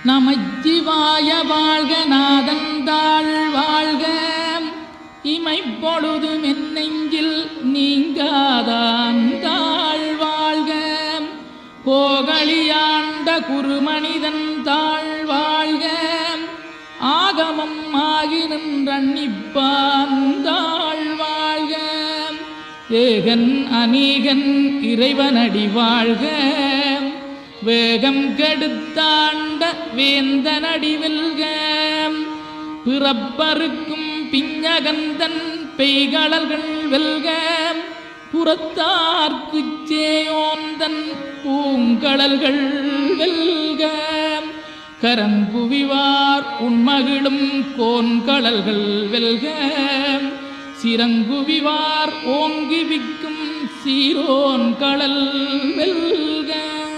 நமச்சிவாய வாழ்க நாதந்தாள் வாழ்க இமைப்பொழுதும் என் நெஞ்சில் நீங்காதான் தாழ் வாழ்க கோகலியாண்ட குருமனிதன் தாழ் வாழ்க ஆகமம் ஆகி நின்றன்னிப்பான் தாழ் வாழ்க ஏகன் அநீகன் இறைவனடி வாழ்க வேகம் கெடுத்தாண்ட வேந்தனடி வெல்க பிறப்பருக்கும் பிஞகந்தன் பெய்களல்கள் வெல்க புறத்தார்க்குச் சேயோந்தன் பூங்கடல்கள் வெல்க கரங்குவிவார் உண்மகிழும் கோன்கடல்கள் வெல்க சிறங்குவிவார் ஓங்கி விக்கும் சீரோன் கடல் வெல்க.